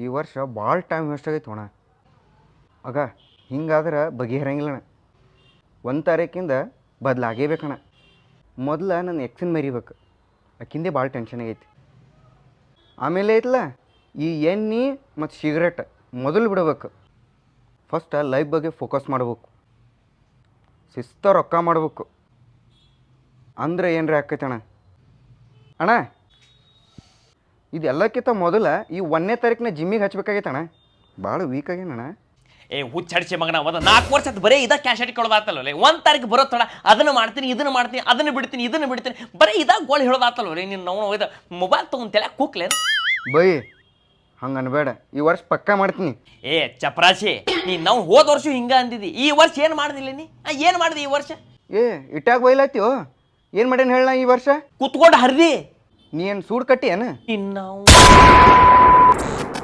ಈ ವರ್ಷ ಭಾಳ ಟೈಮ್ ವೇಸ್ಟ್ ಆಗೈತೆ ಅಣ್ಣ. ಆಗ ಹಿಂಗಾದ್ರೆ ಬಗೆಹರಂಗಿಲ್ಲಣ್ಣ. 1 ತಾರೀಕಿಂದ ಬದಲಾಗೇಬೇಕಣ್ಣ. ಮೊದಲ ನನ್ನ ಎಕ್ಸಿನ ಮರಿಬೇಕು, ಆಕಿಂದೆ ಭಾಳ ಟೆನ್ಷನ್ ಆಗೈತಿ. ಆಮೇಲೆ ಐತಲ್ಲ ಈ ಎಣ್ಣೆ ಮತ್ತು ಸಿಗರೇಟ್ ಮೊದಲು ಬಿಡಬೇಕು. ಫಸ್ಟ್ ಲೈಫ್ ಬಗ್ಗೆ ಫೋಕಸ್ ಮಾಡ್ಬೇಕು, ಶಿಸ್ತ ರೊಕ್ಕ ಮಾಡ್ಬೇಕು, ಅಂದ್ರೆ ಏನ್ರಿ ಆಕೈತಣ್ಣ. ಅಣ್ಣ ಇದೆಲ್ಲಕ್ಕಿಂತ ಮೊದಲು ಈ 1ನೇ ತಾರೀಕಿನ ಜಿಮ್ಮಿಗೆ ಹಚ್ಬೇಕಾಗೈತಣ್ಣ. ಭಾಳ ವೀಕ್ ಆಗೇನಣ್ಣ. ಏ ಹುಚ್ಚಡಿಸಿ ಮಗನ ಒಂದು 4 ವರ್ಷ ಅದು ಬರೀ ಇದಾಗ ಕ್ಯಾಶ್ ಇಟ್ಕೊಳ್ಳೋದಾತಲ್ವೇ. 1 ತಾರೀಕು ಬರೋತ್ತಡ ಅದನ್ನು ಮಾಡ್ತೀನಿ ಇದನ್ನು ಮಾಡ್ತೀನಿ ಅದನ್ನು ಬಿಡ್ತೀನಿ ಬರೀ ಇದಾಗ ಗೋಳು ಹೇಳೋದಾತಲ್ವೇ. ನೀನು ನಾವು ಇದು ಮೊಬೈಲ್ ತೊಗೊಂತೇಳ ಕೂಕ್ಲೇನು ಬೈ ಹಂಗೆ ಅನ್ಬೇಡ. ಈ ವರ್ಷ ಪಕ್ಕಾ ಮಾಡ್ತೀನಿ. ಏ ಚಪರಾಶಿ, ನೀನು ನಾವು ಹೋದ ವರ್ಷ ಹಿಂಗೆ ಅಂದಿದ್ದಿ. ಈ ವರ್ಷ ಏನು ಮಾಡ್ದಿಲ್ಲ ನೀ? ಏನು ಮಾಡಿದೆ ಈ ವರ್ಷ? ಏ ಇಟ್ಟಾಗ ಬೈಲಾತ್ಯೋ. ಏನು ಮಾಡೇನು ಹೇಳ ಈ ವರ್ಷ? ಕುತ್ಕೊಂಡು ಹರಿದಿ. ನೀ ಏನು ಸೂಡು ಕಟ್ಟಿ ಏನು? ಇನ್ನು